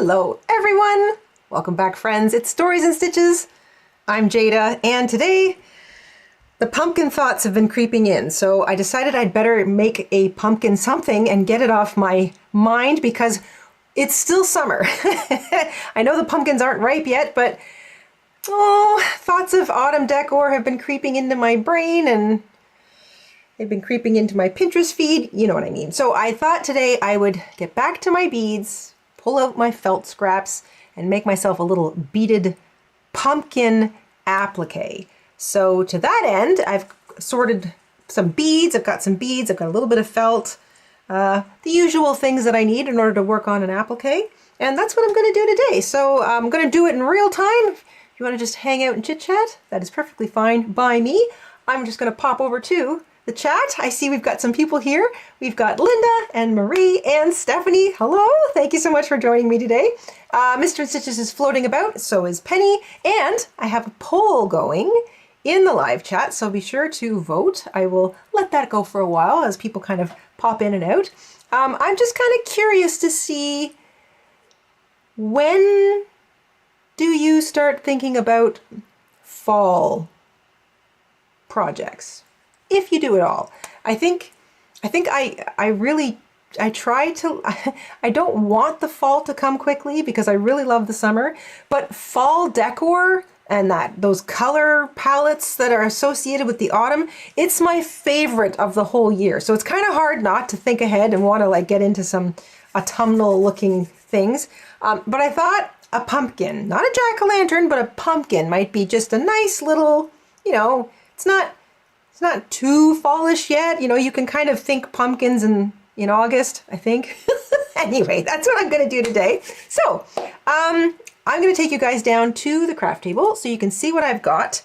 Hello everyone! Welcome back, friends. It's Stories and Stitches. I'm Jada, and today the pumpkin thoughts have been creeping in, so I decided I'd better make a pumpkin something and get it off my mind because it's still summer. I know the pumpkins aren't ripe yet, but thoughts of autumn decor have been creeping into my brain, and they've been creeping into my Pinterest feed. You know what I mean. So I thought today I would get back to my beads, pull out my felt scraps, and make myself a little beaded pumpkin applique. So to that end, I've sorted some beads. I've got some beads. I've got a little bit of felt, the usual things that I need in order to work on an applique. And that's what I'm going to do today. So I'm going to do it in real time. If you want to just hang out and chit chat, that is perfectly fine by me. I'm just going to pop over to the chat. I see we've got some people here. We've got Linda and Marie and Stephanie. Hello, thank you so much for joining me today. Mr. InStitches is floating about, so is Penny, and I have a poll going in the live chat, so be sure to vote. I will let that go for a while as people kind of pop in and out. I'm just kind of curious to see, when do you start thinking about fall projects? If you do it all. I try to, I don't want the fall to come quickly because I really love the summer, but fall decor and those color palettes that are associated with the autumn, it's my favorite of the whole year. So it's kind of hard not to think ahead and want to like get into some autumnal looking things. But I thought a pumpkin, not a jack-o'-lantern, but a pumpkin might be just a nice little, it's not too fallish yet. You can kind of think pumpkins in August, I think. Anyway, that's what I'm going to do today. So I'm going to take you guys down to the craft table so you can see what I've got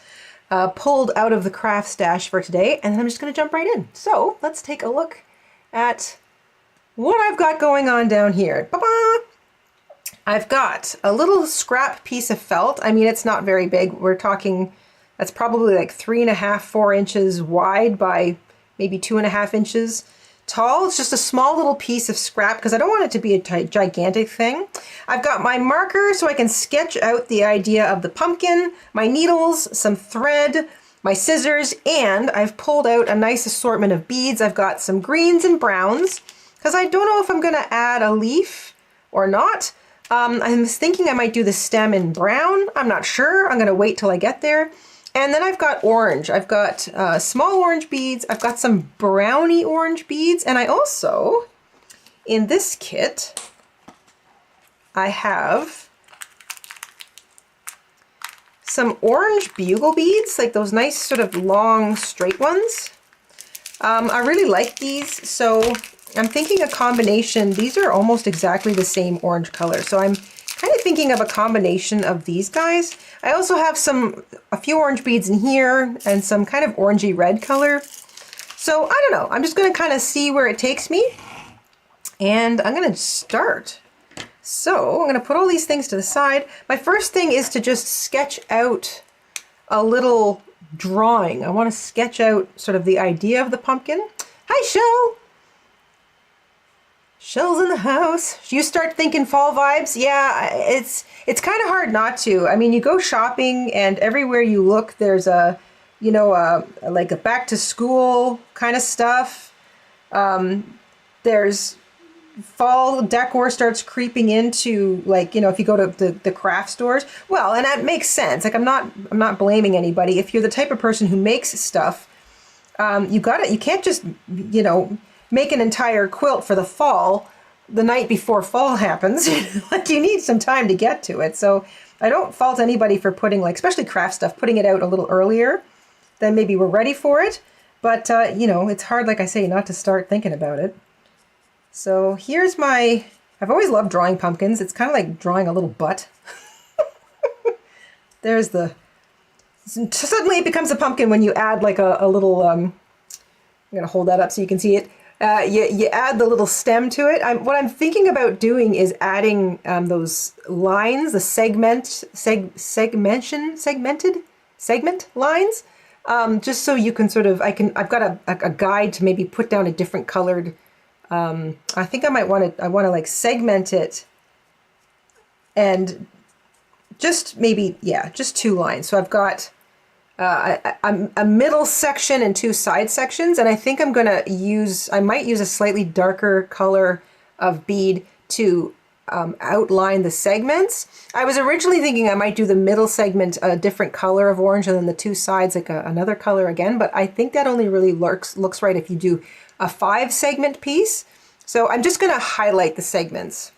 pulled out of the craft stash for today. And then I'm just going to jump right in. So let's take a look at what I've got going on down here. Ba-ba! I've got a little scrap piece of felt. I mean, it's not very big. We're talking... That's probably like 3.5, 4 inches wide by maybe 2.5 inches tall. It's just a small little piece of scrap because I don't want it to be a gigantic thing. I've got my marker so I can sketch out the idea of the pumpkin, my needles, some thread, my scissors, and I've pulled out a nice assortment of beads. I've got some greens and browns because I don't know if I'm going to add a leaf or not. I was thinking I might do the stem in brown. I'm not sure. I'm going to wait till I get there. And then I've got orange. I've got small orange beads. I've got some brownie orange beads. And I also, in this kit, I have some orange bugle beads, like those nice sort of long straight ones. I really like these. So I'm thinking a combination. These are almost exactly the same orange color. So I'm kind of thinking of a combination of these guys. I also have a few orange beads in here and some kind of orangey red color. So I don't know, I'm just gonna kind of see where it takes me, and I'm gonna start. So I'm gonna put all these things to the side. My first thing is to just sketch out a little drawing. I wanna sketch out sort of the idea of the pumpkin. Hi, Shell. Shell's in the house. You start thinking fall vibes. Yeah, it's kind of hard not to. I mean, you go shopping and everywhere you look, there's like a back to school kind of stuff. There's fall decor starts creeping into, like, if you go to the craft stores. Well, and that makes sense. Like, I'm not blaming anybody. If you're the type of person who makes stuff, you can't just, make an entire quilt for the fall the night before fall happens. Like, you need some time to get to it. So I don't fault anybody for putting, like, especially craft stuff, putting it out a little earlier than maybe we're ready for it. But, it's hard, like I say, not to start thinking about it. So here's I've always loved drawing pumpkins. It's kind of like drawing a little butt. Suddenly it becomes a pumpkin when you add like a little, I'm going to hold that up so you can see it. You add the little stem to it. What I'm thinking about doing is adding those lines, the segment lines, just so you can sort of, I've got a guide to maybe put down a different colored, I think I want to like segment it and just maybe, yeah, just 2 lines. So I've got a middle section and 2 side sections, and I think I'm gonna use, I might use a slightly darker color of bead to outline the segments. I was originally thinking I might do the middle segment a different color of orange and then the 2 sides like another color again, but I think that only really looks right if you do a 5 segment piece. So I'm just gonna highlight the segments.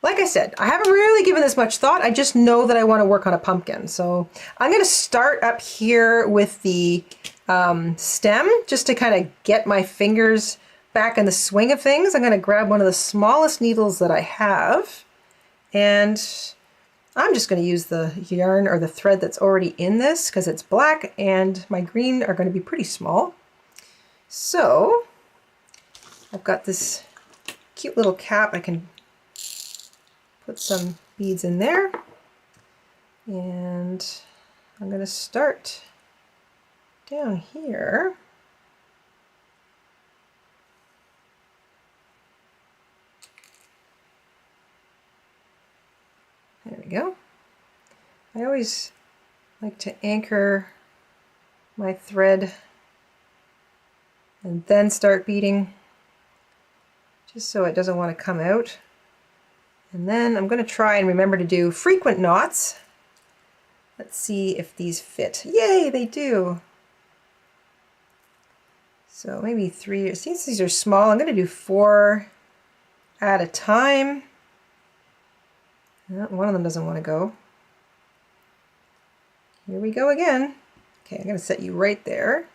Like I said, I haven't really given this much thought. I just know that I want to work on a pumpkin. So I'm going to start up here with the stem just to kind of get my fingers back in the swing of things. I'm going to grab one of the smallest needles that I have, and I'm just going to use the yarn or the thread that's already in this because it's black and my green are going to be pretty small. So I've got this cute little cap. I can put some beads in there, and I'm going to start down here. There we go. I always like to anchor my thread and then start beading, just so it doesn't want to come out. And then I'm going to try and remember to do frequent knots. Let's see if these fit. Yay, they do. So maybe 3, since these are small, I'm going to do 4 at a time. Oh, one of them doesn't want to go. Here we go again. Okay, I'm going to set you right there.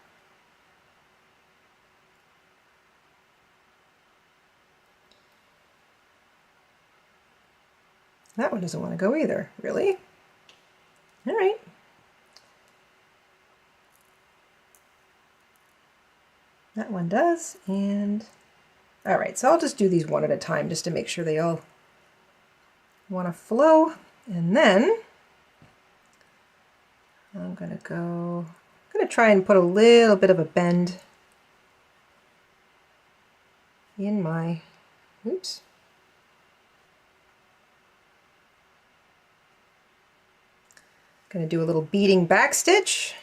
That one doesn't want to go either, really? All right. That one does, and all right, so I'll just do these one at a time just to make sure they all want to flow. And then I'm going to try and put a little bit of a bend in my, oops. Going to do a little beading back stitch.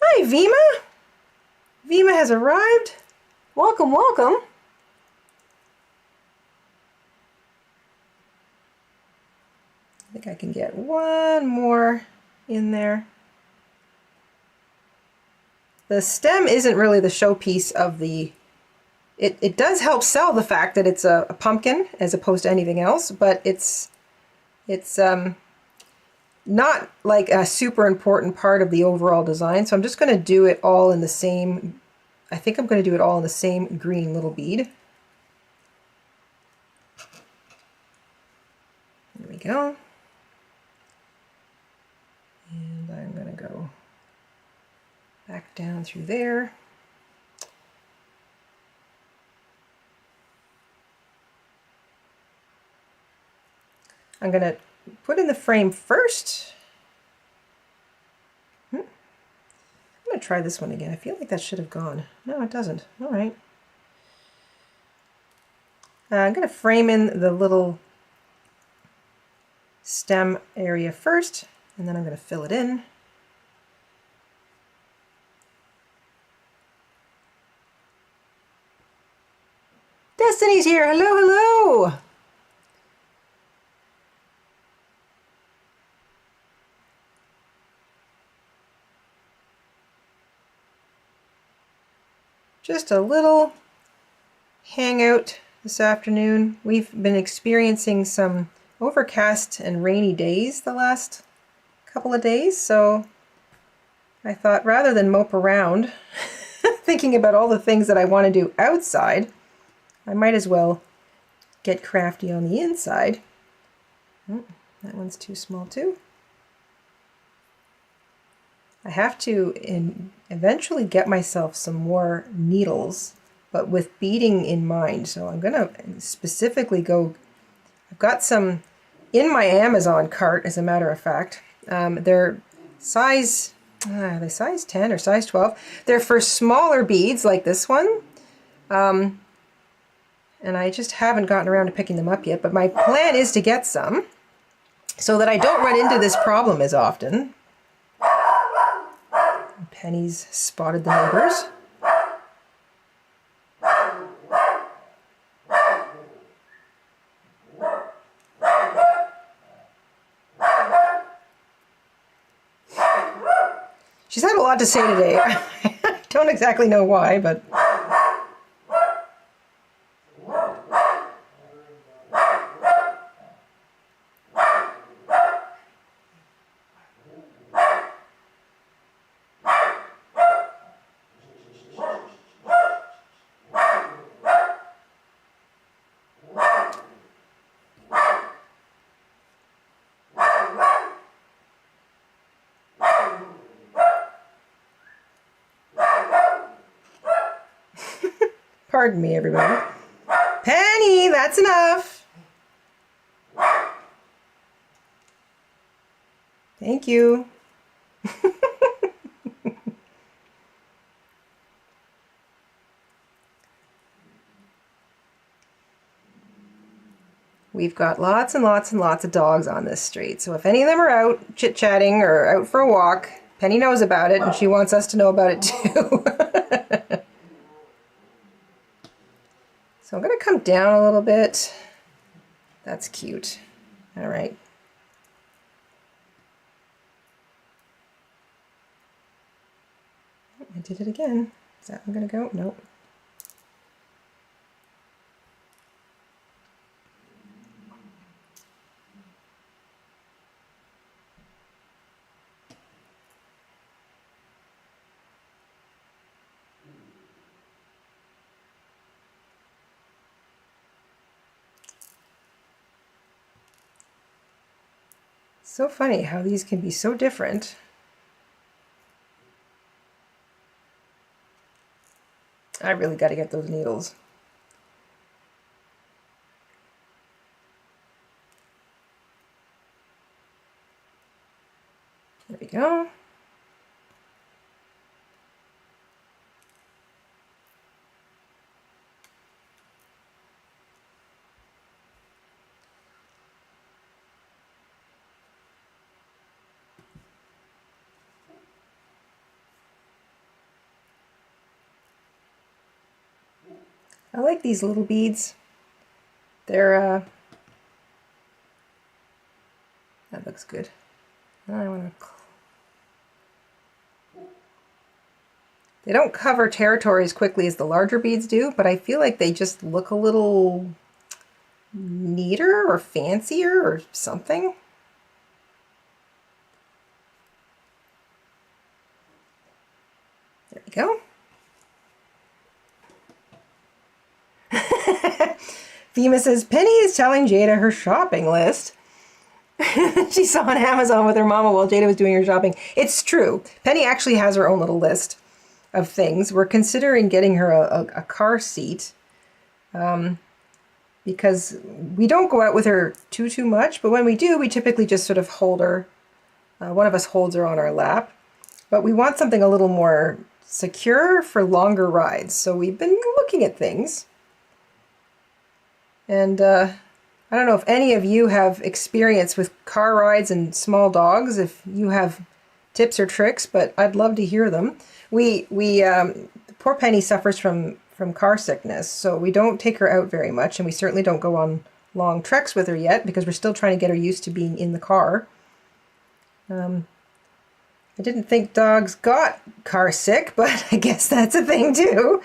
Hi, Vima. Vima has arrived. Welcome, welcome. I think I can get one more in there. The stem isn't really the showpiece of the, it does help sell the fact that it's a pumpkin as opposed to anything else, but it's not like a super important part of the overall design. So I'm just going to do it all in the same, I think I'm going to do it all in the same green little bead. There we go. And I'm going to go back down through there. I'm going to put in the frame first. I'm going to try this one again. I feel like that should have gone. No, it doesn't. All right. I'm going to frame in the little stem area first, and then I'm going to fill it in. Destiny's here. Hello, hello. Just a little hangout this afternoon. We've been experiencing some overcast and rainy days the last couple of days, so I thought rather than mope around thinking about all the things that I want to do outside, I might as well get crafty on the inside. Oh, that one's too small too. I have to eventually get myself some more needles, but with beading in mind. So I'm going to specifically go, I've got some in my Amazon cart, as a matter of fact. They're size, are they size 10 or size 12? They're for smaller beads like this one. And I just haven't gotten around to picking them up yet, but my plan is to get some so that I don't run into this problem as often. Penny's spotted the neighbors. She's had a lot to say today. I don't exactly know why, but... Pardon me, everybody. Penny, that's enough. Thank you. We've got lots and lots and lots of dogs on this street, so if any of them are out chit-chatting or out for a walk, Penny knows about it and she wants us to know about it too. So I'm going to come down a little bit. That's cute. All right. I did it again. Is that one going to go? Nope. So funny how these can be so different. I really got to get those needles. There we go. I like these little beads. They're, that looks good. I want to... They don't cover territory as quickly as the larger beads do, but I feel like they just look a little neater or fancier or something. There we go. Fema says, Penny is telling Jada her shopping list. She saw on Amazon with her mama while Jada was doing her shopping. It's true. Penny actually has her own little list of things. We're considering getting her a car seat because we don't go out with her too much, but when we do, we typically just sort of hold her. One of us holds her on our lap, but we want something a little more secure for longer rides. So we've been looking at things. And I don't know if any of you have experience with car rides and small dogs, if you have tips or tricks, but I'd love to hear them. Poor Penny suffers from car sickness, so we don't take her out very much, and we certainly don't go on long treks with her yet because we're still trying to get her used to being in the car. I didn't think dogs got car sick, but I guess that's a thing too.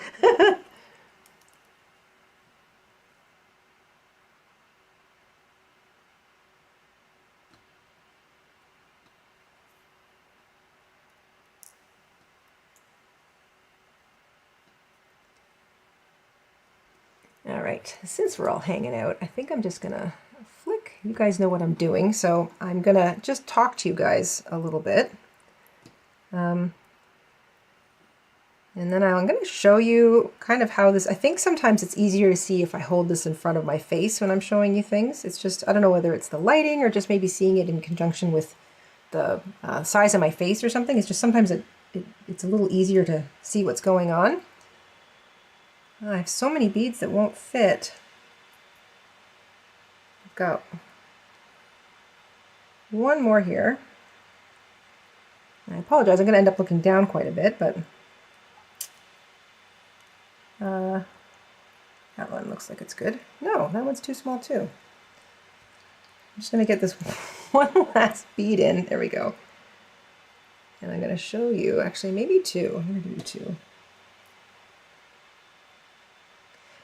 All right, since we're all hanging out, I think I'm just gonna flick. You guys know what I'm doing, so I'm gonna just talk to you guys a little bit. And then I'm gonna show you kind of how this, I think sometimes it's easier to see if I hold this in front of my face when I'm showing you things. It's just, I don't know whether it's the lighting or just maybe seeing it in conjunction with the size of my face or something. It's just sometimes it's a little easier to see what's going on. I have so many beads that won't fit. I've got one more here. I apologize, I'm going to end up looking down quite a bit, but that one looks like it's good. No, that one's too small too. I'm just going to get this one last bead in. There we go. And I'm going to show you, actually maybe two. I'm going to do two.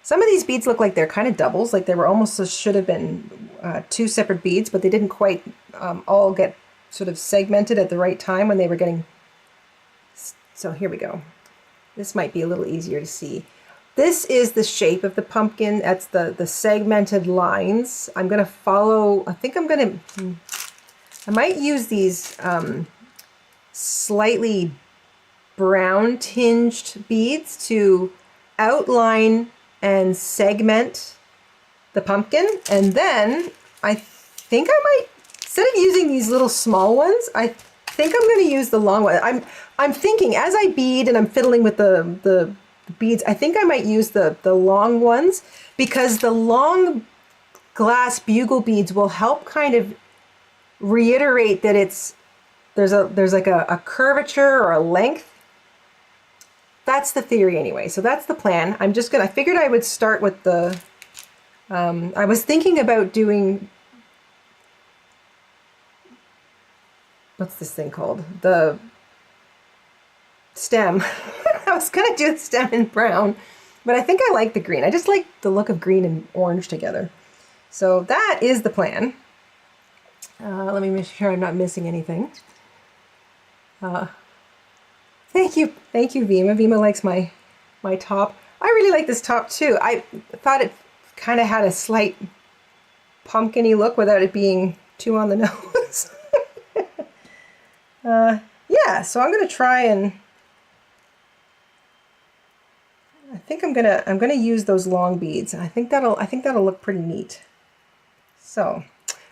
Some of these beads look like they're kind of doubles, like they were almost should have been two separate beads, but they didn't quite all get sort of segmented at the right time when they were getting. So here we go. This might be a little easier to see. This is the shape of the pumpkin. That's the segmented lines. I'm going to follow, I think I'm going to, I might use these slightly brown tinged beads to outline and segment the pumpkin. And then I think I might, instead of using these little small ones, I think I'm going to use the long one. I'm thinking as I bead and I'm fiddling with the beads, I think I might use the long ones, because the long glass bugle beads will help kind of reiterate that there's like a curvature or a length. That's the theory anyway. So that's the plan. I figured I would start with the, I was thinking about doing, what's this thing called? The stem. I was gonna do the stem in brown, but I think I like the green. I just like the look of green and orange together. So that is the plan. Let me make sure I'm not missing anything. Thank you, Vima. Vima likes my top. I really like this top too. I thought it kind of had a slight pumpkin-y look without it being too on the nose. Yeah, so I'm gonna try and I think I'm gonna use those long beads. I think that'll look pretty neat. So,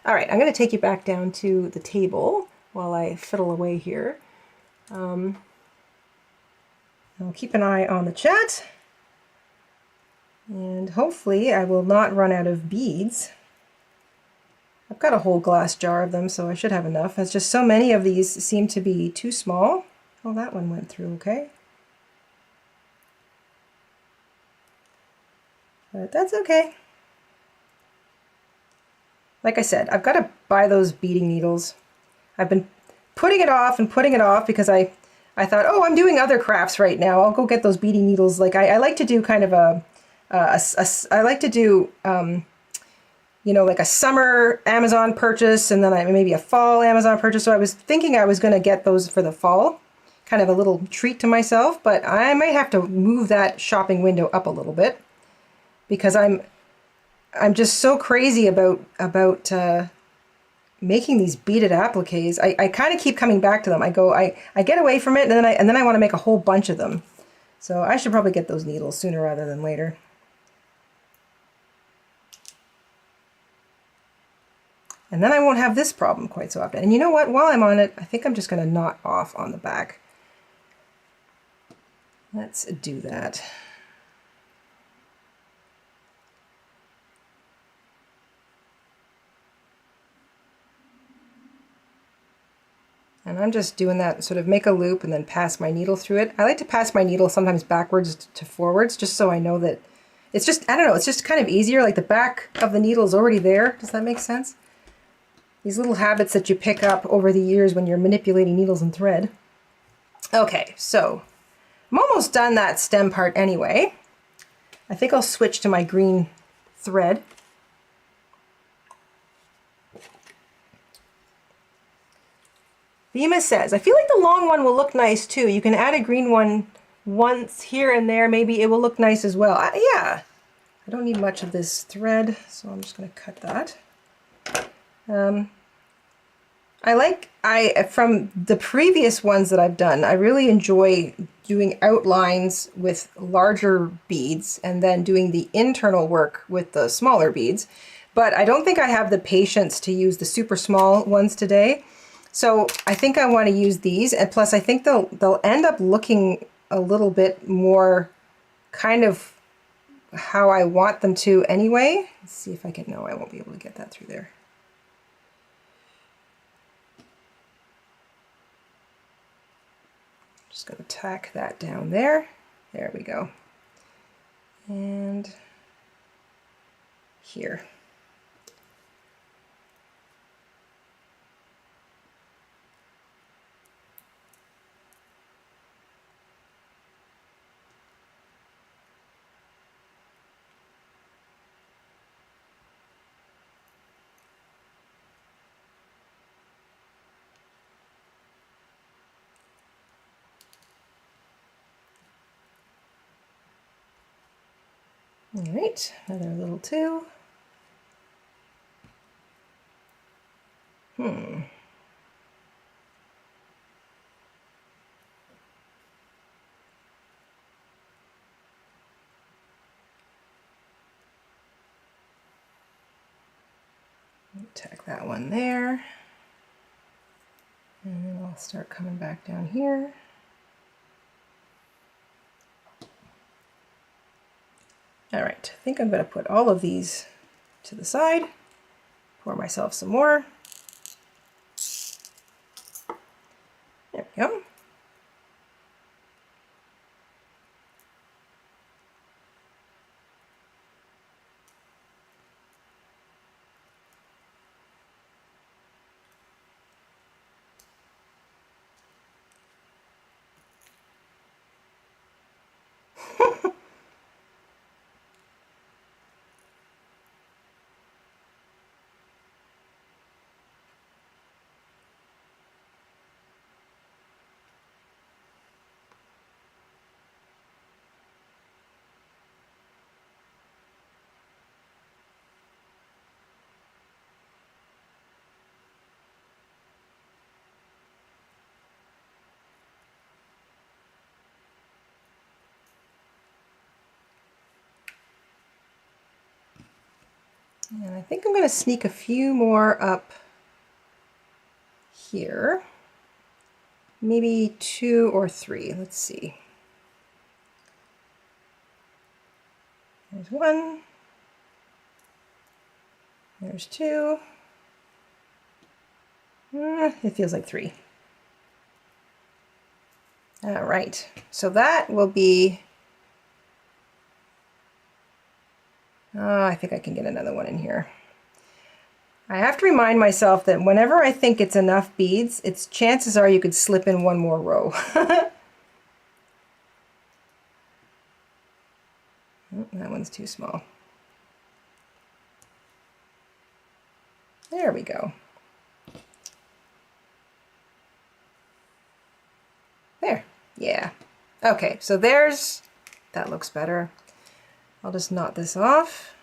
all right, I'm gonna take you back down to the table while I fiddle away here. I'll keep an eye on the chat, and hopefully I will not run out of beads. I've got a whole glass jar of them, so I should have enough. It's just so many of these seem to be too small. Oh, that one went through okay. But that's okay. Like I said, I've got to buy those beading needles. I've been putting it off because I thought, oh, I'm doing other crafts right now. I'll go get those beading needles. Like I like to do kind of I like to do, you know, like a summer Amazon purchase and then maybe a fall Amazon purchase. So I was thinking I was going to get those for the fall, kind of a little treat to myself, but I might have to move that shopping window up a little bit because I'm just so crazy about making these beaded appliques. I kind of keep coming back to them. I get away from it and then I want to make a whole bunch of them. So I should probably get those needles sooner rather than later. And then I won't have this problem quite so often. And you know what? While I'm on it, I think I'm just going to knot off on the back. Let's do that. And I'm just doing that, sort of make a loop and then pass my needle through it. I like to pass my needle sometimes backwards to forwards, just so I know that it's just, I don't know, it's just kind of easier. Like the back of the needle is already there. Does that make sense? These little habits that you pick up over the years when you're manipulating needles and thread. Okay, so I'm almost done that stem part anyway. I think I'll switch to my green thread. Vima says, I feel like the long one will look nice too. You can add a green one once here and there. Maybe it will look nice as well. Yeah, I don't need much of this thread, so I'm just going to cut that. From the previous ones that I've done, I really enjoy doing outlines with larger beads and then doing the internal work with the smaller beads. But I don't think I have the patience to use the super small ones today. So I think I want to use these, and plus I think they'll end up looking a little bit more kind of how I want them to anyway. Let's see if I can, no, I won't be able to get that through there. Just going to tack that down there. There we go. And here. All right, another little two. Tack that one there. And then I'll start coming back down here. All right, I think I'm going to put all of these to the side, pour myself some more. There we go. And I think I'm going to sneak a few more up here. Maybe 2 or 3. Let's see. There's 1. There's 2. It feels like 3. All right. So that will be... Oh, I think I can get another one in here. I have to remind myself that whenever I think it's enough beads, it's chances are you could slip in one more row. Oh, that one's too small. There we go. There, yeah. Okay, so there's, that looks better. I'll just knot this off.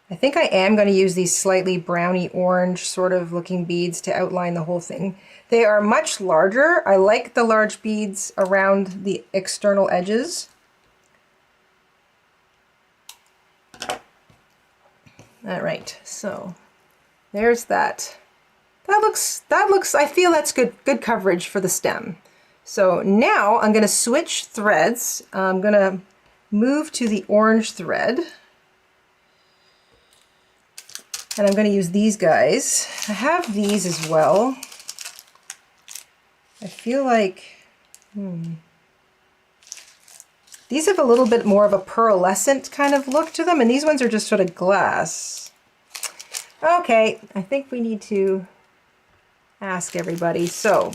I think I am going to use these slightly browny orange sort of looking beads to outline the whole thing. They are much larger. I like the large beads around the external edges. All right, so there's that. That looks, I feel that's good coverage for the stem. So now I'm going to switch threads. I'm going to move to the orange thread. And I'm going to use these guys. I have these as well. I feel like, these have a little bit more of a pearlescent kind of look to them, and these ones are just sort of glass. Okay, I think we need to ask everybody. So,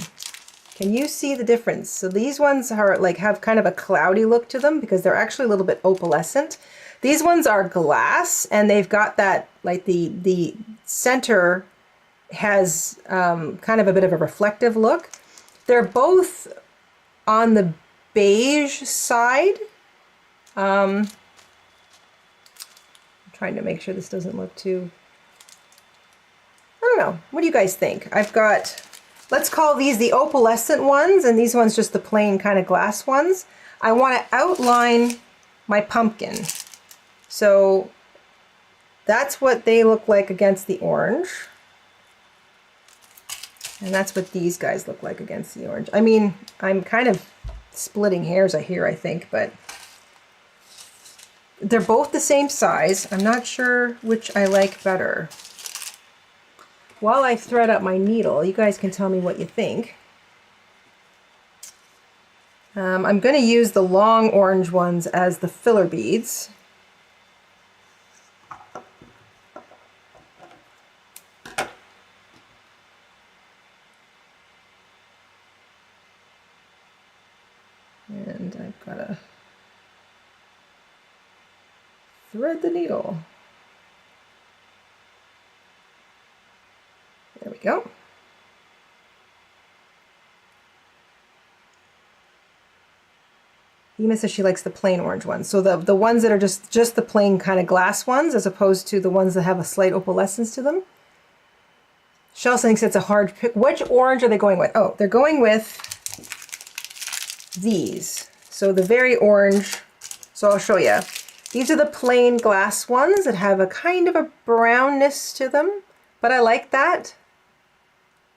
can you see the difference? So these ones are like have kind of a cloudy look to them because they're actually a little bit opalescent. These ones are glass, and they've got that, like the center has kind of a bit of a reflective look. They're both on the beige side. I'm trying to make sure this doesn't look too, I don't know. What do you guys think? I've got, let's call these the opalescent ones, and these ones just the plain kind of glass ones. I want to outline my pumpkin. So that's what they look like against the orange. And that's what these guys look like against the orange. I mean, I'm kind of splitting hairs here, I think, but they're both the same size. I'm not sure which I like better. While I thread up my needle, you guys can tell me what you think. I'm going to use the long orange ones as the filler beads. And I've got to thread the needle. There we go. Ema says she likes the plain orange ones. So the ones that are just the plain kind of glass ones, as opposed to the ones that have a slight opalescence to them. Shell thinks it's a hard pick. Which orange are they going with? Oh, they're going with these. So the very orange. So I'll show you. These are the plain glass ones that have a kind of a brownness to them, but I like that.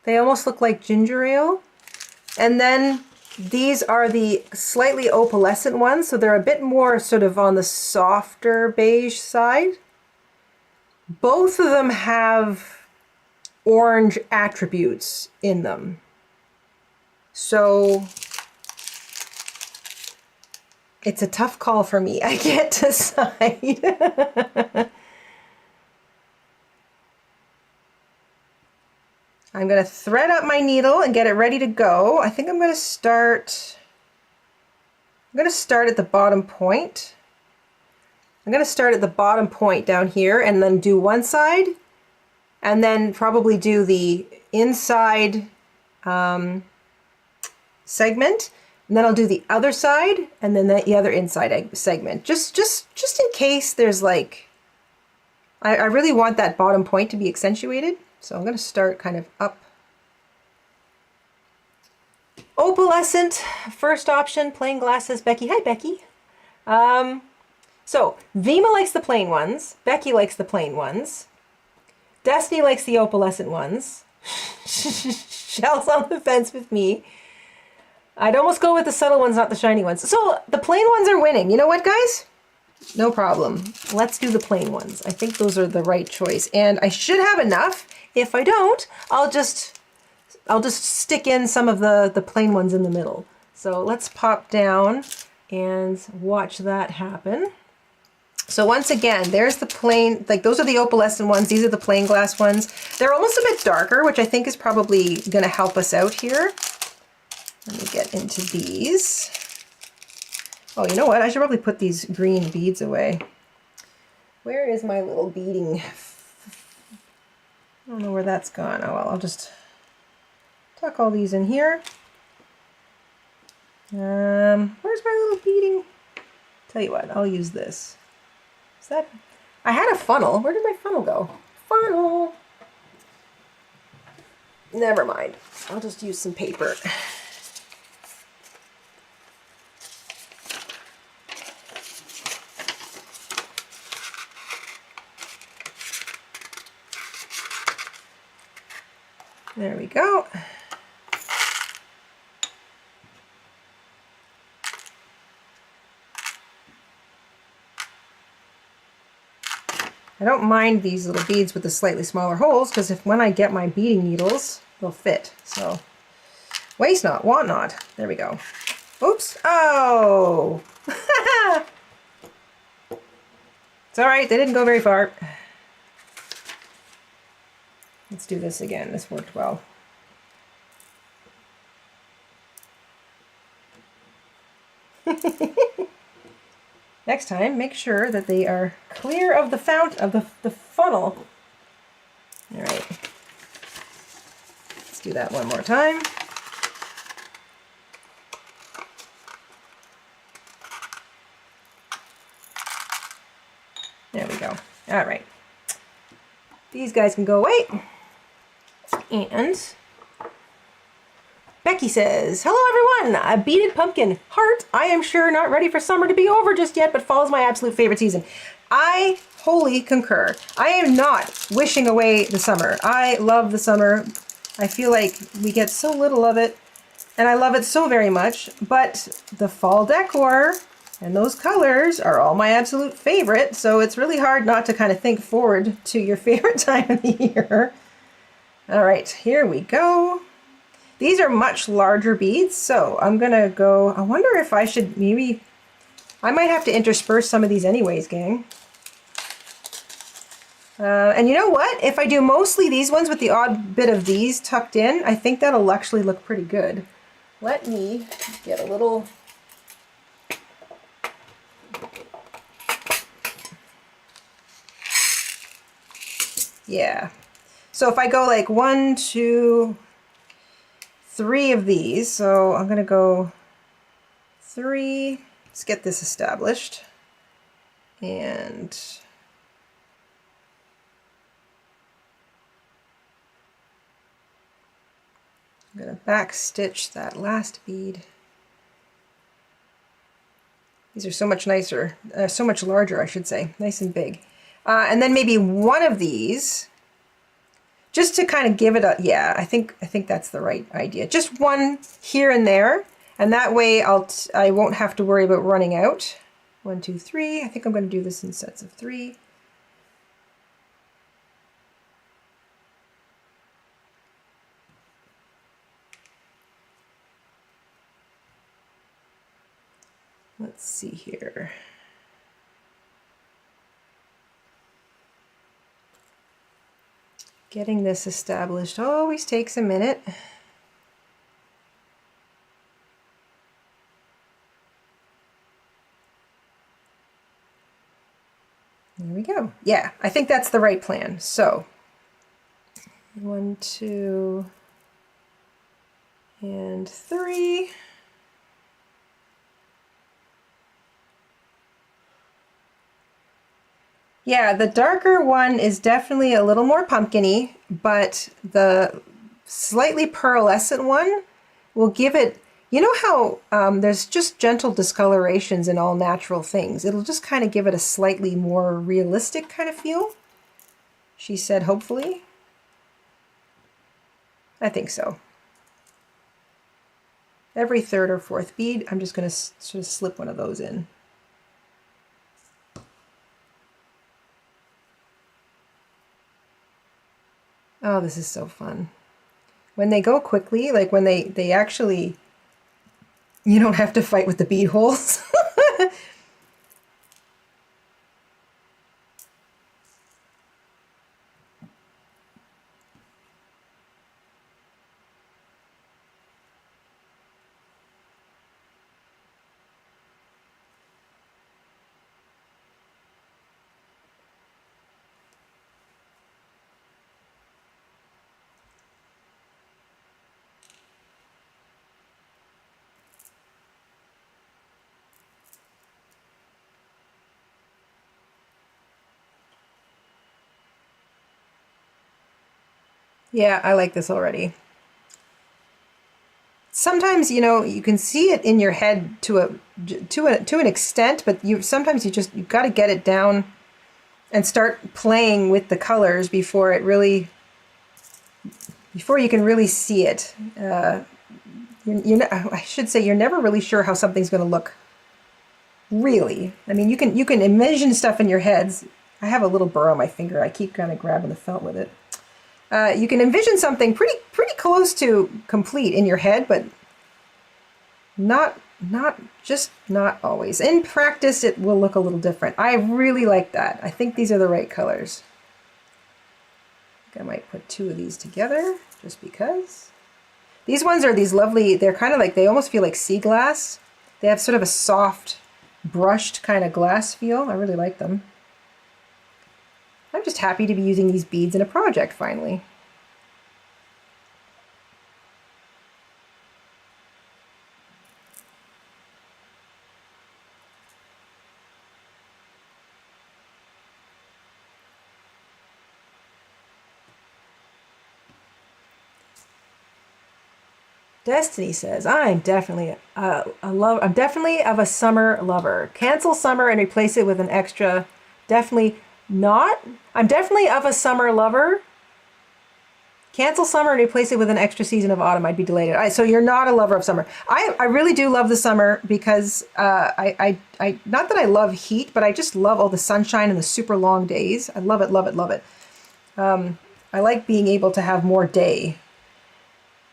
They almost look like ginger ale. And then these are the slightly opalescent ones, so they're a bit more sort of on the softer beige side. Both of them have orange attributes in them. So it's a tough call for me. I can't decide. I'm going to thread up my needle and get it ready to go. I think I'm going to start at the bottom point. I'm going to start at the bottom point down here and then do one side and then probably do the inside segment, and then I'll do the other side and then the other inside segment. Just in case there's like, I really want that bottom point to be accentuated. So I'm going to start kind of up. Opalescent, first option, plain glasses. Becky, hi Becky. So Vima likes the plain ones. Becky likes the plain ones. Destiny likes the opalescent ones. Shell's on the fence with me. I'd almost go with the subtle ones, not the shiny ones. So the plain ones are winning. You know what, guys? No problem. Let's do the plain ones. I think those are the right choice. And I should have enough. If I don't, I'll just stick in some of the plain ones in the middle. So let's pop down and watch that happen. So once again, there's the plain, like those are the opalescent ones. These are the plain glass ones. They're almost a bit darker, which I think is probably going to help us out here. Let me get into these. Oh, you know what? I should probably put these green beads away. Where is my little beading? I don't know where that's gone. Oh well, I'll just tuck all these in here. Where's my little beading? Tell you what, I'll use this. Is that? I had a funnel. Where did my funnel go? Funnel. Never mind. I'll just use some paper. There we go. I don't mind these little beads with the slightly smaller holes because when I get my beading needles, they'll fit. So waste not, want not. There we go. Oops. Oh! It's all right. They didn't go very far. Let's do this again. This worked well. Next time, make sure that they are clear of the the funnel. All right. Let's do that one more time. There we go. All right. These guys can go away. And Becky says, hello everyone, a beaded pumpkin heart. I am sure not ready for summer to be over just yet, but fall is my absolute favorite season. I wholly concur. I am not wishing away the summer. I love the summer. I feel like we get so little of it, and I love it so very much, but the fall decor and those colors are all my absolute favorite, so it's really hard not to kind of think forward to your favorite time of the year. All right, here we go. These are much larger beads, so I'm gonna go, I wonder if I should maybe, I might have to intersperse some of these anyways, gang. And you know what? If I do mostly these ones with the odd bit of these tucked in, I think that'll actually look pretty good. Let me get a little... Yeah. So if I go like 1, 2, 3 of these, so I'm gonna go 3, let's get this established. And I'm going to back stitch that last bead. These are so much nicer, so much larger, I should say, nice and big. And then maybe one of these, just to kind of give it a, yeah, I think that's the right idea. Just one here and there, and that way I won't have to worry about running out. 1, 2, 3. I think I'm going to do this in sets of 3. Let's see here. Getting this established always takes a minute. There we go. Yeah, I think that's the right plan. So 1, 2, and 3. Yeah, the darker one is definitely a little more pumpkin-y, but the slightly pearlescent one will give it, you know how there's just gentle discolorations in all natural things. It'll just kind of give it a slightly more realistic kind of feel. She said, hopefully. I think so. Every 3rd or 4th bead, I'm just going to sort of slip one of those in. Oh, this is so fun. When they go quickly, like when they actually, you don't have to fight with the bead holes. Yeah, I like this already. Sometimes, you know, you can see it in your head to an extent, but sometimes you've got to get it down and start playing with the colors before you can really see it. I should say you're never really sure how something's going to look. Really, I mean, you can envision stuff in your heads. I have a little burr on my finger. I keep kind of grabbing the felt with it. You can envision something pretty close to complete in your head, but not always. In practice, it will look a little different. I really like that. I think these are the right colors. I think I might put 2 of these together just because. These ones are these lovely, they're kind of like, they almost feel like sea glass. They have sort of a soft, brushed kind of glass feel. I really like them. I'm just happy to be using these beads in a project finally. Destiny says, I'm definitely I'm definitely of a summer lover. Cancel summer and replace it with an extra. Definitely not. I'm definitely of a summer lover. Cancel summer and replace it with an extra season of autumn. I'd be delighted. So you're not a lover of summer. I really do love the summer because I not that I love heat, but I just love all the sunshine and the super long days. I love it, love it, love it. I like being able to have more day.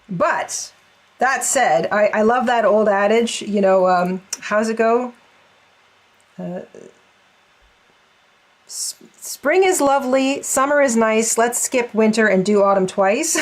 But that said, I love that old adage, you know, how's it go? Spring is lovely, summer is nice, let's skip winter and do autumn twice.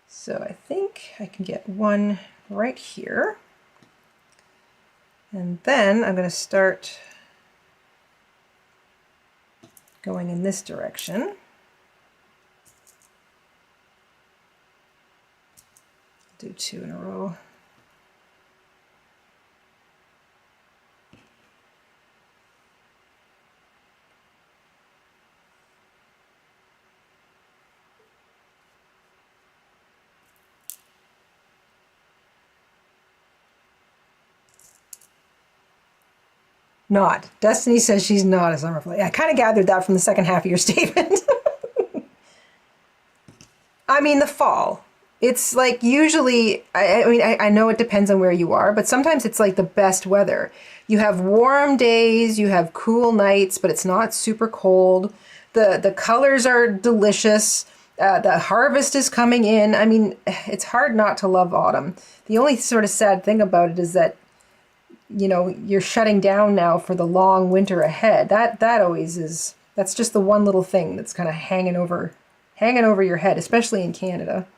So I think I can get one right here. And then I'm going to start going in this direction. Do 2 in a row. Not. Destiny says she's not a summer flake. I kind of gathered that from the second half of your statement. I mean, the fall. It's like usually, I know it depends on where you are, but sometimes it's like the best weather. You have warm days, you have cool nights, but it's not super cold. The colors are delicious. The harvest is coming in. I mean, it's hard not to love autumn. The only sort of sad thing about it is that, you know, you're shutting down now for the long winter ahead. That always is, that's just the one little thing that's kind of hanging over your head, especially in Canada.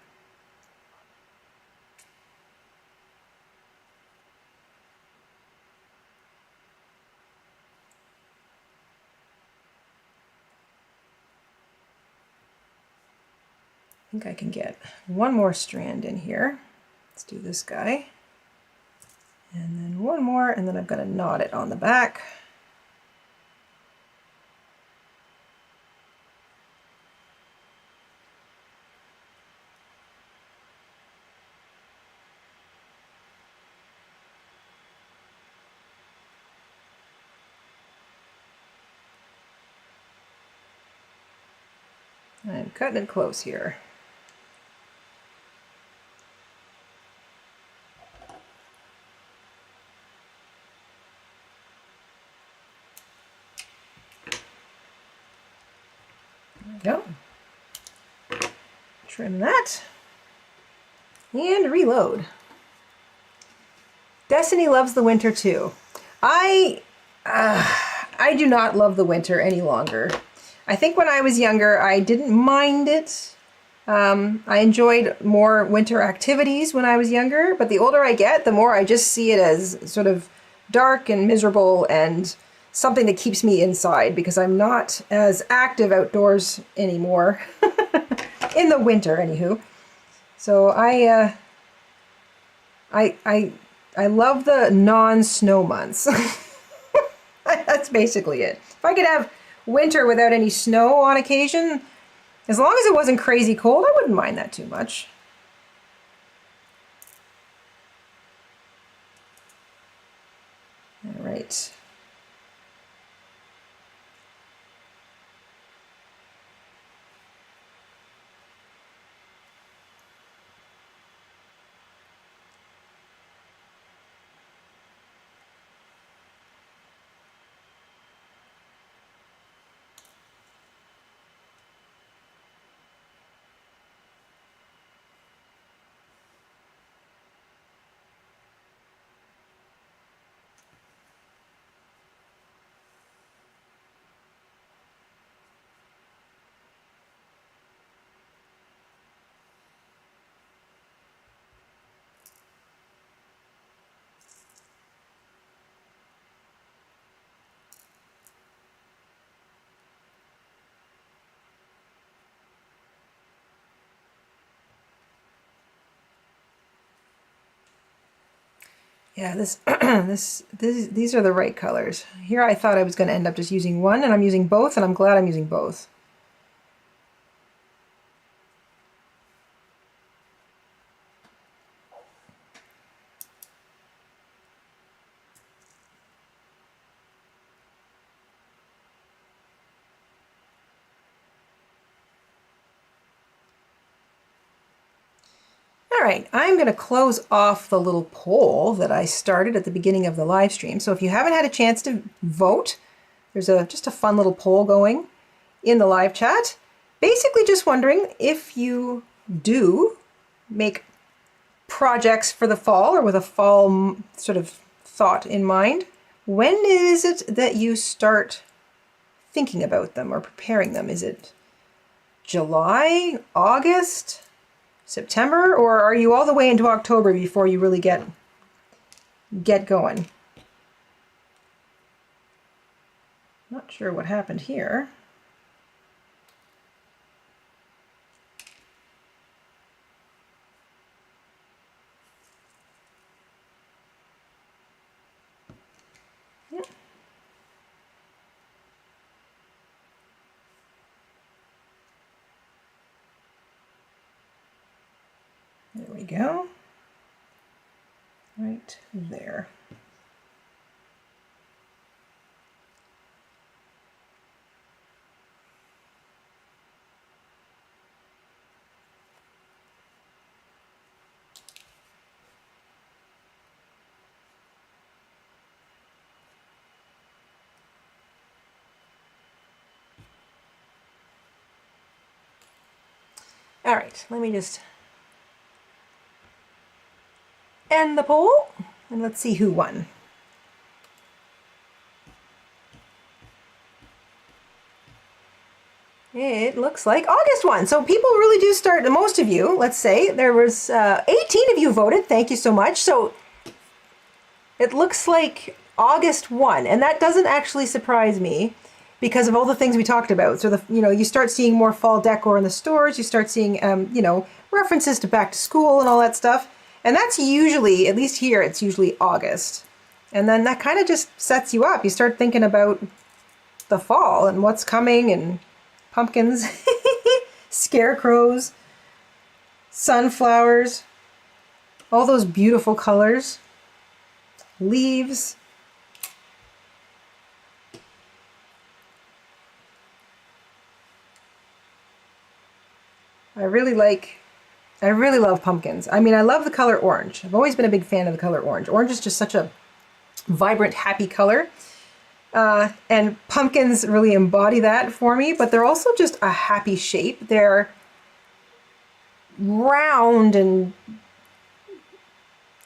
I think I can get one more strand in here. Let's do this guy. And then one more, and then I'm going to knot it on the back. I'm cutting it close here. There we go. Trim that and reload. Destiny loves the winter too. I do not love the winter any longer. I think when I was younger, I didn't mind it. I enjoyed more winter activities when I was younger, but the older I get, the more I just see it as sort of dark and miserable and something that keeps me inside because I'm not as active outdoors anymore. In the winter, anywho. So I love the non-snow months. That's basically it. If I could have winter without any snow on occasion, as long as it wasn't crazy cold, I wouldn't mind that too much. All right. Yeah, these are the right colors. Here I thought I was going to end up just using one, and I'm using both, and I'm glad I'm using both. All right, I'm going to close off the little poll that I started at the beginning of the live stream. So if you haven't had a chance to vote, there's just a fun little poll going in the live chat. Basically just wondering if you do make projects for the fall or with a fall sort of thought in mind, when is it that you start thinking about them or preparing them? Is it July, August, September, or are you all the way into October before you really get going? Not sure what happened here. Yeah. There we go. Right there. All right, let me just end the poll and let's see who won. It looks like August won. So people really do start, most of you, let's say, there was 18 of you voted. Thank you so much. So it looks like August won, and that doesn't actually surprise me because of all the things we talked about. So you start seeing more fall decor in the stores. You start seeing references to back to school and all that stuff. And that's usually, at least here, it's usually August. And then that kind of just sets you up. You start thinking about the fall and what's coming and pumpkins, scarecrows, sunflowers, all those beautiful colors, leaves. I really love pumpkins. I mean, I love the color orange. I've always been a big fan of the color orange. Orange is just such a vibrant, happy color. And pumpkins really embody that for me, but they're also just a happy shape. They're round and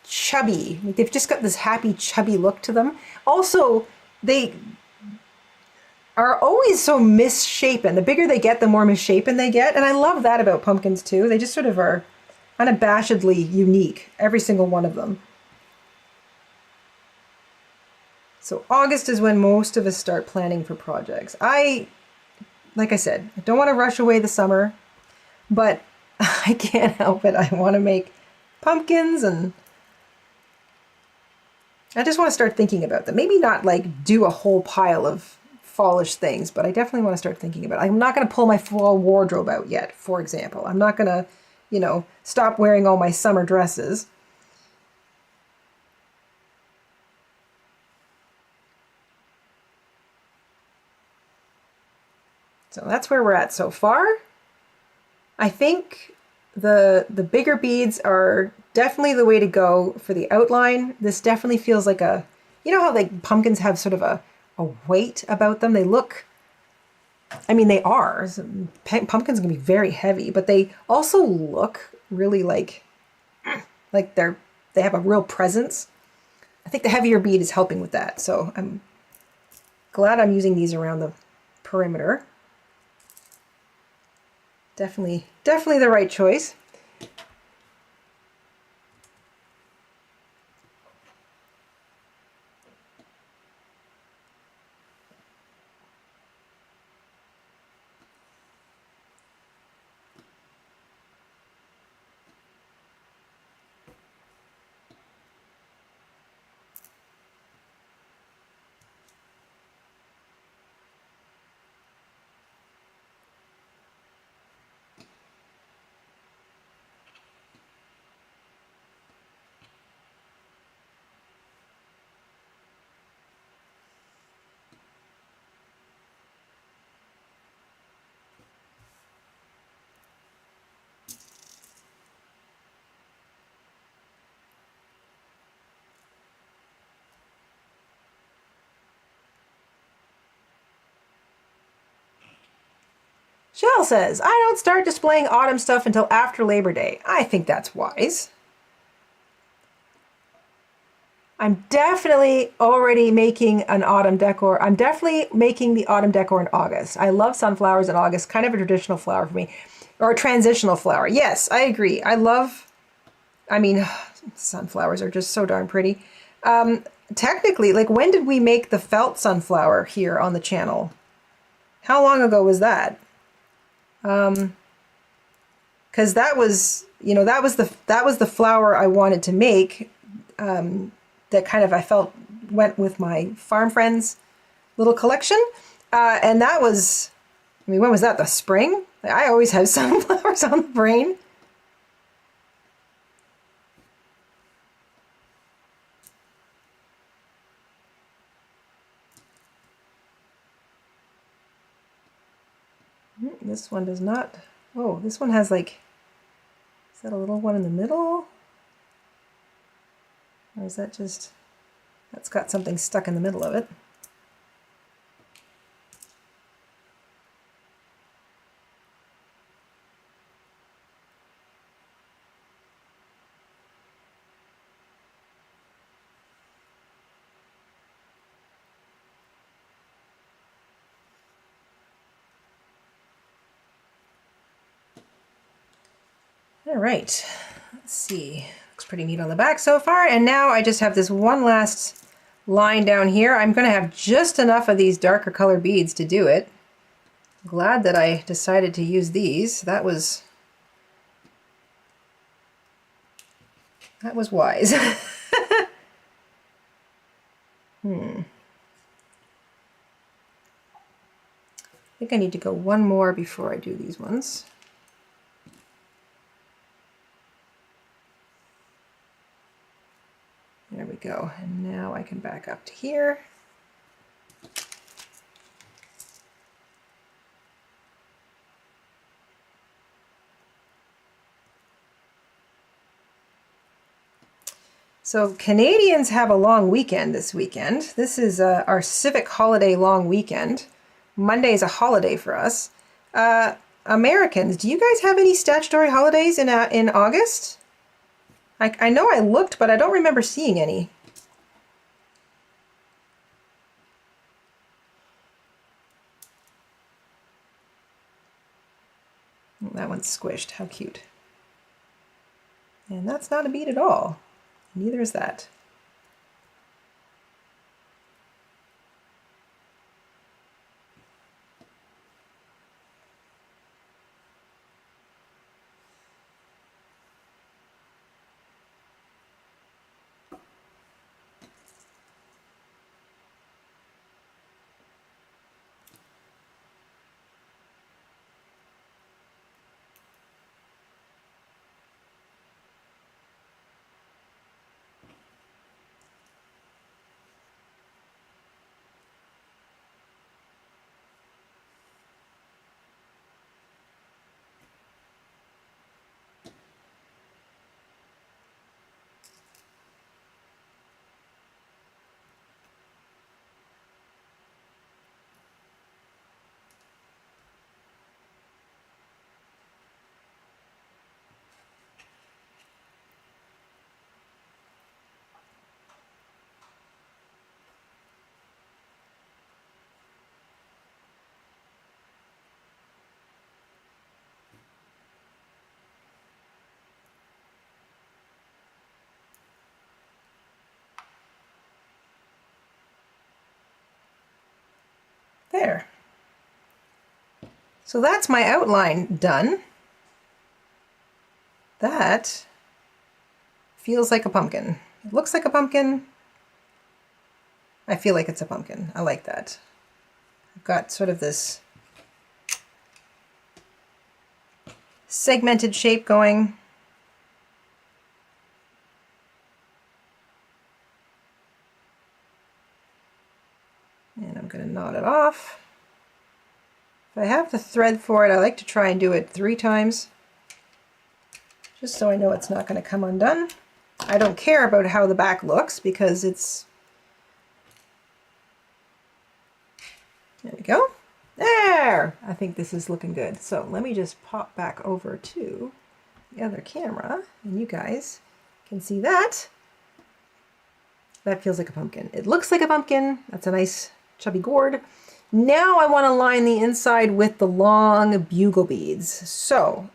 chubby. They've just got this happy, chubby look to them. Also, they are always so misshapen. The bigger they get, the more misshapen they get. And I love that about pumpkins too. They just sort of are unabashedly unique, every single one of them. So August is when most of us start planning for projects. Like I said, I don't want to rush away the summer, but I can't help it. I want to make pumpkins and I just want to start thinking about them. Maybe not like do a whole pile of fallish things, but I definitely want to start thinking about it. I'm not going to pull my fall wardrobe out yet, for example. I'm not going to, stop wearing all my summer dresses. So that's where we're at so far. I think the bigger beads are definitely the way to go for the outline. This definitely feels like how like pumpkins have sort of a weight about them. They look, I mean, they are. Pumpkins can be very heavy, but they also look really like they have a real presence. I think the heavier bead is helping with that. So I'm glad I'm using these around the perimeter. Definitely the right choice. Shell says, I don't start displaying autumn stuff until after Labor Day. I think that's wise. I'm definitely already making an autumn decor. I'm definitely making the autumn decor in August. I love sunflowers in August, kind of a traditional flower for me, or a transitional flower. Yes, I agree. I mean, sunflowers are just so darn pretty. Technically, like when did we make the felt sunflower here on the channel? How long ago was that? Because that was, you know, that was the flower I wanted to make. That kind of I felt went with my farm friends little collection. And that was, I mean, when was that? The spring? I always have sunflowers on the brain. This one does not. Oh, this one has like, is that a little one in the middle? Or is that just, that's got something stuck in the middle of it. All right, let's see. Looks pretty neat on the back so far. And now I just have this one last line down here. I'm going to have just enough of these darker color beads to do it. Glad that I decided to use these. That was wise. I think I need to go one more before I do these ones. There we go. And now I can back up to here. So Canadians have a long weekend this weekend. This is our civic holiday long weekend. Monday is a holiday for us. Americans, do you guys have any statutory holidays in August? I know I looked, but I don't remember seeing any. Oh, that one's squished. How cute. And that's not a bead at all. Neither is that. There. So that's my outline done. That feels like a pumpkin. It looks like a pumpkin. I feel like it's a pumpkin. I like that. I've got sort of this segmented shape going. And I'm going to knot it off. If I have the thread for it, I like to try and do it 3 times, just so I know it's not going to come undone. I don't care about how the back looks because it's, there we go. There! I think this is looking good. So let me just pop back over to the other camera and you guys can see that. That feels like a pumpkin. It looks like a pumpkin. That's a nice chubby gourd. Now I want to line the inside with the long bugle beads. So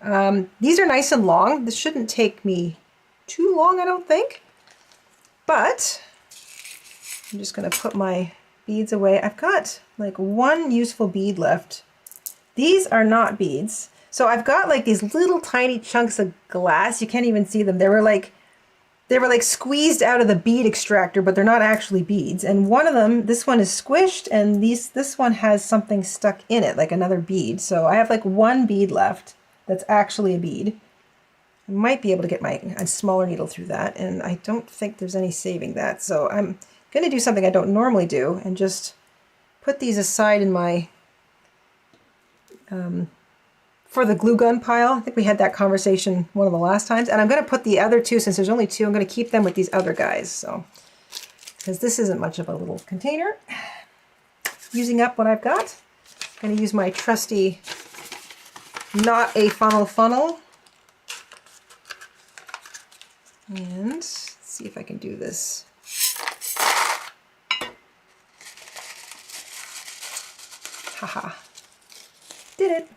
these are nice and long. This shouldn't take me too long, I don't think. But I'm just going to put my beads away. I've got like one useful bead left. These are not beads. So I've got like these little tiny chunks of glass. You can't even see them. They were like squeezed out of the bead extractor, but they're not actually beads. And one of them, this one is squished, and this one has something stuck in it, like another bead. So I have like one bead left that's actually a bead. I might be able to get a smaller needle through that, and I don't think there's any saving that. So I'm going to do something I don't normally do and just put these aside in my for the glue gun pile. I think we had that conversation one of the last times. And I'm going to put the other two, since there's only two, I'm going to keep them with these other guys. So, because this isn't much of a little container. Using up what I've got. I'm going to use my trusty not a funnel. And let's see if I can do this. Haha. Did it.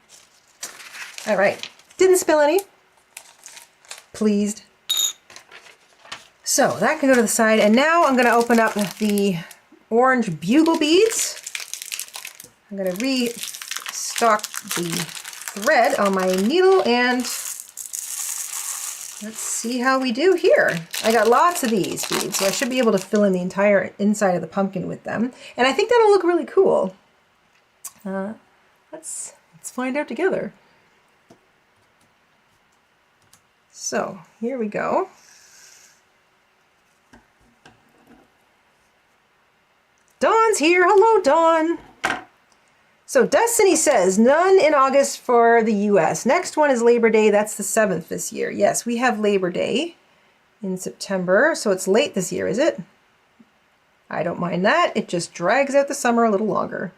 All right, didn't spill any. Pleased. So that can go to the side, and now I'm going to open up the orange bugle beads. I'm going to restock the thread on my needle, and let's see how we do here. I got lots of these beads, so I should be able to fill in the entire inside of the pumpkin with them, and I think that'll look really cool. Let's find out together. So here we go. Dawn's here. Hello, Dawn. So Destiny says, none in August for the US. Next one is Labor Day. That's the 7th this year. Yes, we have Labor Day in September. So it's late this year, is it? I don't mind that. It just drags out the summer a little longer.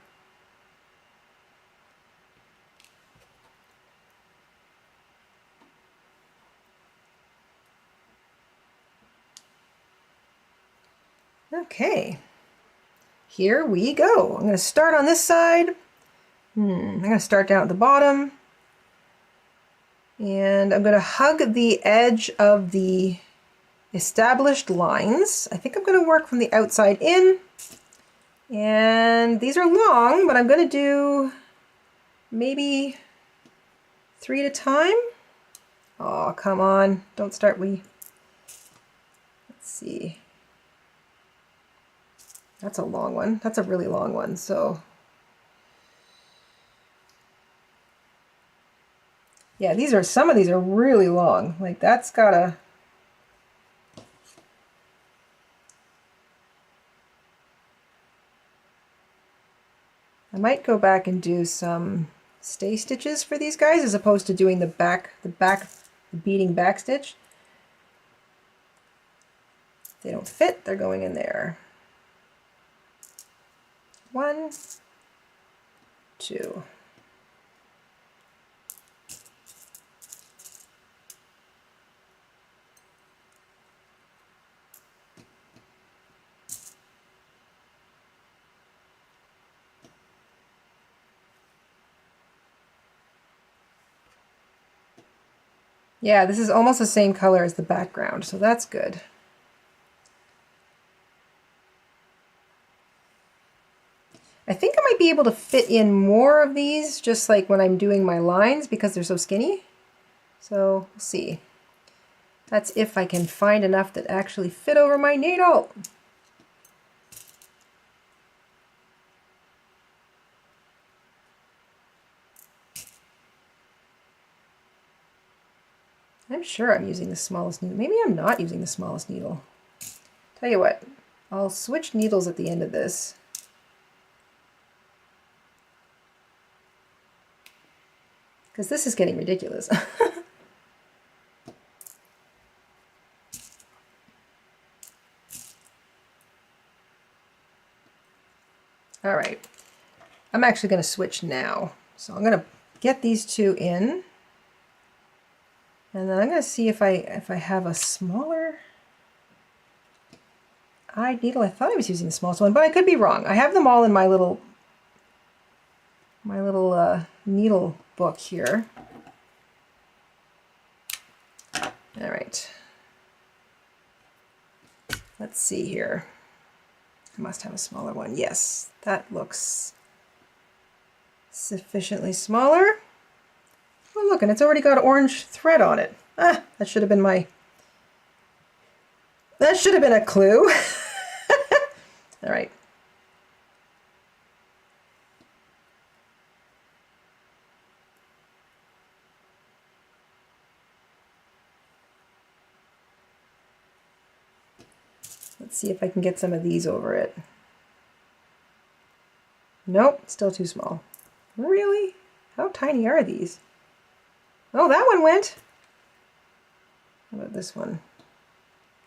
Okay, here we go. I'm going to start on this side. I'm going to start down at the bottom. And I'm going to hug the edge of the established lines. I think I'm going to work from the outside in. And these are long, but I'm going to do maybe 3 at a time. Oh, come on. Don't start Let's see. That's a long one. That's a really long one. So yeah, some of these are really long. Like that's gotta. I might go back and do some stay stitches for these guys as opposed to doing the beading back stitch. If they don't fit, they're going in there. 1, 2. Yeah, this is almost the same color as the background, so that's good. I think I might be able to fit in more of these just like when I'm doing my lines because they're so skinny. So we'll see. That's if I can find enough that actually fit over my needle. I'm sure I'm using the smallest needle. Maybe I'm not using the smallest needle. Tell you what, I'll switch needles at the end of this. Because this is getting ridiculous. All right. I'm actually going to switch now. So I'm going to get these two in. And then I'm going to see if I have a smaller eye needle. I thought I was using the smallest one, but I could be wrong. I have them all in my little needle book here. All right. Let's see here. I must have a smaller one. Yes, that looks sufficiently smaller. Oh, look, and it's already got orange thread on it. Ah, that should have been a clue. All right. Let's see if I can get some of these over it. Nope, still too small. Really? How tiny are these? Oh, that one went. How about this one?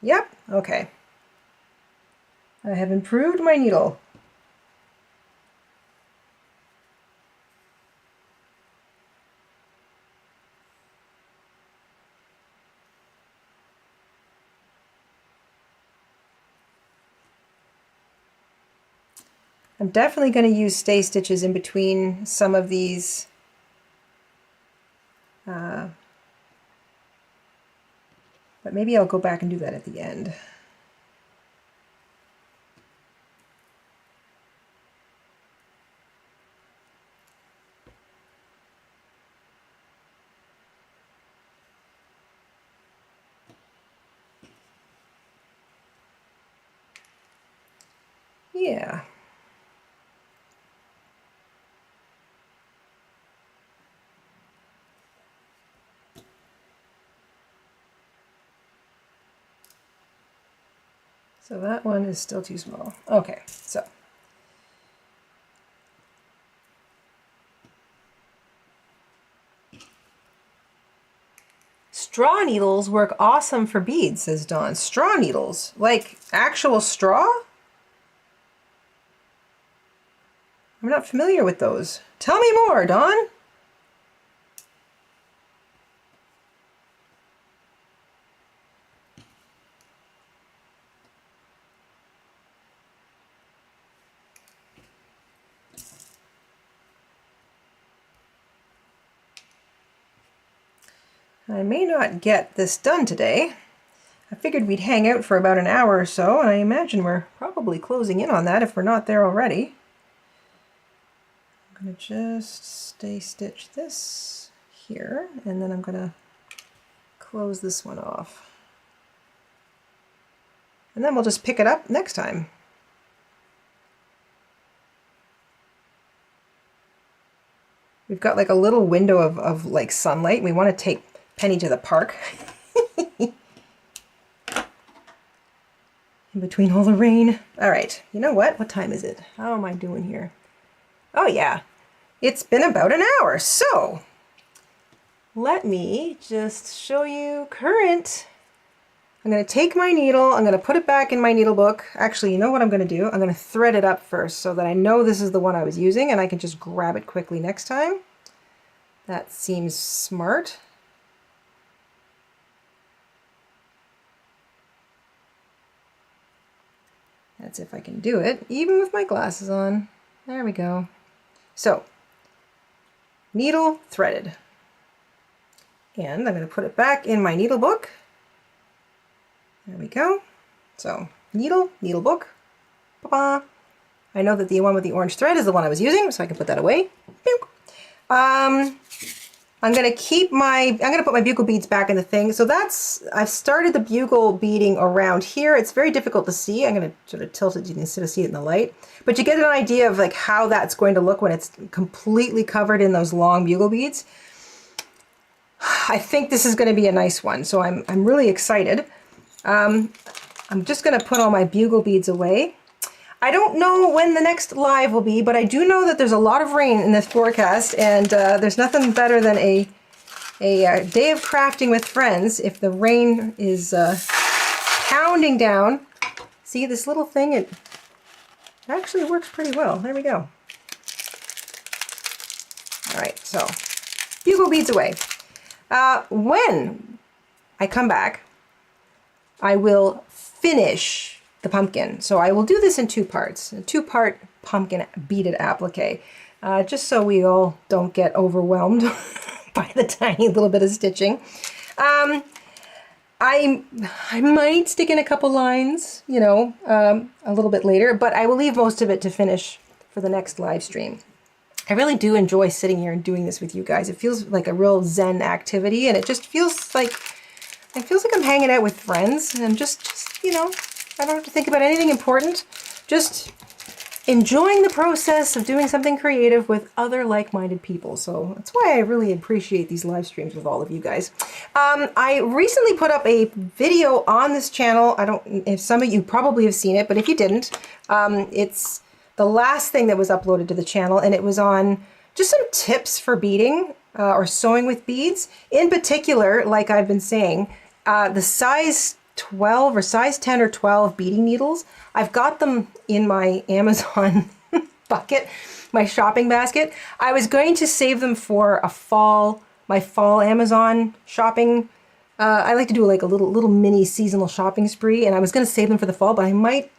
Yep, okay. I have improved my needle. I'm definitely going to use stay stitches in between some of these but maybe I'll go back and do that at the end. Yeah. So that one is still too small. Okay, so. Straw needles work awesome for beads, says Dawn. Straw needles? Like actual straw? I'm not familiar with those. Tell me more, Dawn. I may not get this done today. I figured we'd hang out for about an hour or so, and I imagine we're probably closing in on that if we're not there already. I'm going to just stay stitch this here, and then I'm going to close this one off. And then we'll just pick it up next time. We've got like a little window of like sunlight. We want to take Penny to the park. In between all the rain. All right, you know what? What time is it? How am I doing here? Oh yeah, it's been about an hour. So let me just show you current. I'm going to take my needle. I'm going to put it back in my needle book. Actually, you know what I'm going to do? I'm going to thread it up first so that I know this is the one I was using and I can just grab it quickly next time. That seems smart. That's if I can do it, even with my glasses on. There we go. So, needle threaded. And I'm going to put it back in my needle book. There we go. So, needle, needle book. Ba-ba. I know that the one with the orange thread is the one I was using, so I can put that away. I'm going to put my bugle beads back in the thing. So I've started the bugle beading around here. It's very difficult to see. I'm going to sort of tilt it instead of see it in the light. But you get an idea of like how that's going to look when it's completely covered in those long bugle beads. I think this is going to be a nice one. So I'm really excited. I'm just going to put all my bugle beads away. I don't know when the next live will be, but I do know that there's a lot of rain in this forecast, and there's nothing better than a day of crafting with friends if the rain is pounding down. See this little thing? It actually works pretty well. There we go. All right, so bugle beads away. When I come back, I will finish the pumpkin. So I will do this in 2 parts, a 2-part pumpkin beaded applique, just so we all don't get overwhelmed by the tiny little bit of stitching. I might stick in a couple lines, you know, a little bit later, but I will leave most of it to finish for the next live stream. I really do enjoy sitting here and doing this with you guys. It feels like a real Zen activity, and it just feels like I'm hanging out with friends, and just you know, I don't have to think about anything important. Just enjoying the process of doing something creative with other like-minded people. So that's why I really appreciate these live streams with all of you guys. I recently put up a video on this channel. I don't, if some of you probably have seen it, but if you didn't, it's the last thing that was uploaded to the channel, and it was on just some tips for beading or sewing with beads. In particular, like I've been saying, the size 12 or size 10 or 12 beading needles. I've got them in my Amazon bucket, my shopping basket. I was going to save them for my fall Amazon shopping. I like to do like a little mini seasonal shopping spree, and I was going to save them for the fall, but I might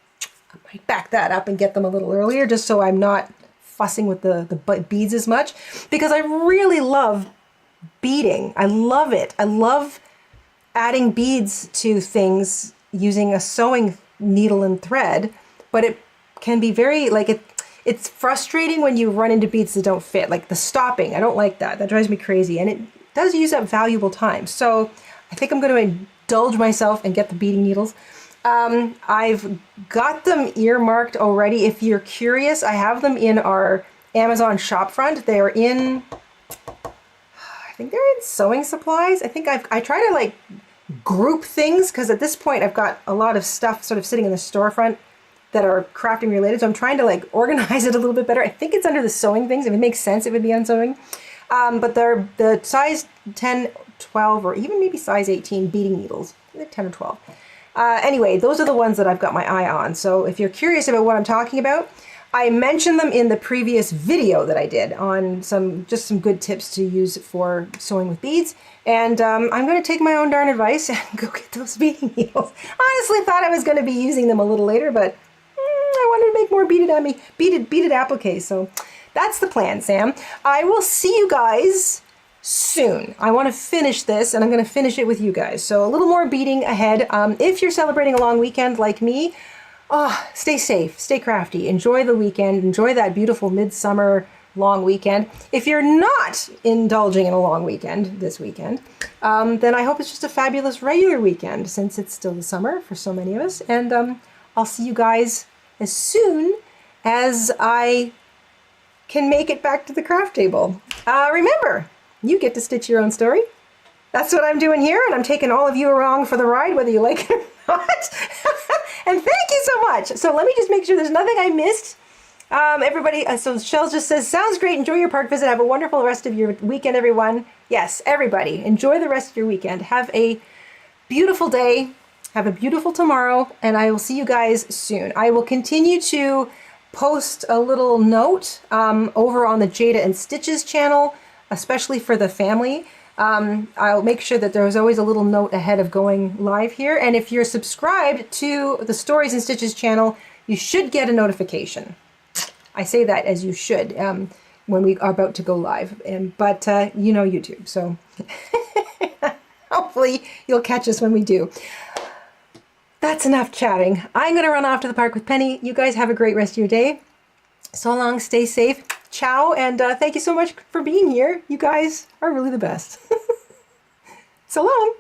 back that up and get them a little earlier, just so I'm not fussing with the beads as much, because I really love beading. I love it. I love adding beads to things using a sewing needle and thread, but it can be very, like, it's frustrating when you run into beads that don't fit, like the stopping. I don't like that. That drives me crazy, and it does use up valuable time. So I think I'm going to indulge myself and get the beading needles. I've got them earmarked already. If you're curious, I have them in our Amazon shop front. They're in, I think they're in sewing supplies. I think I try to like group things, because at this point I've got a lot of stuff sort of sitting in the storefront that are crafting related. So I'm trying to like organize it a little bit better. I think it's under the sewing things. If it makes sense, it would be on sewing. But they're the size 10, 12, or even maybe size 18 beading needles. They're 10 or 12. Anyway, those are the ones that I've got my eye on. So if you're curious about what I'm talking about, I mentioned them in the previous video that I did on just some good tips to use for sewing with beads. And I'm going to take my own darn advice and go get those beading needles. Honestly, thought I was going to be using them a little later, but I wanted to make more beaded appliques. So that's the plan, Sam. I will see you guys soon. I want to finish this, and I'm going to finish it with you guys. So a little more beading ahead. If you're celebrating a long weekend like me, stay safe, stay crafty, enjoy the weekend, enjoy that beautiful midsummer long weekend. If you're not indulging in a long weekend this weekend, then I hope it's just a fabulous regular weekend, since it's still the summer for so many of us. And I'll see you guys as soon as I can make it back to the craft table. Remember, you get to stitch your own story. That's what I'm doing here, and I'm taking all of you along for the ride, whether you like it or not. And thank you so much. So let me just make sure there's nothing I missed. Everybody, so Shell just says, sounds great. Enjoy your park visit. Have a wonderful rest of your weekend, everyone. Yes, everybody, enjoy the rest of your weekend. Have a beautiful day. Have a beautiful tomorrow, and I will see you guys soon. I will continue to post a little note over on the Jada InStitches channel, especially for the family. I'll make sure that there's always a little note ahead of going live here. And if you're subscribed to the Stories and Stitches channel, you should get a notification. I say that as you should when we are about to go live. But you know YouTube, so hopefully you'll catch us when we do. That's enough chatting. I'm going to run off to the park with Penny. You guys have a great rest of your day. So long, stay safe. Ciao, and thank you so much for being here. You guys are really the best. So long.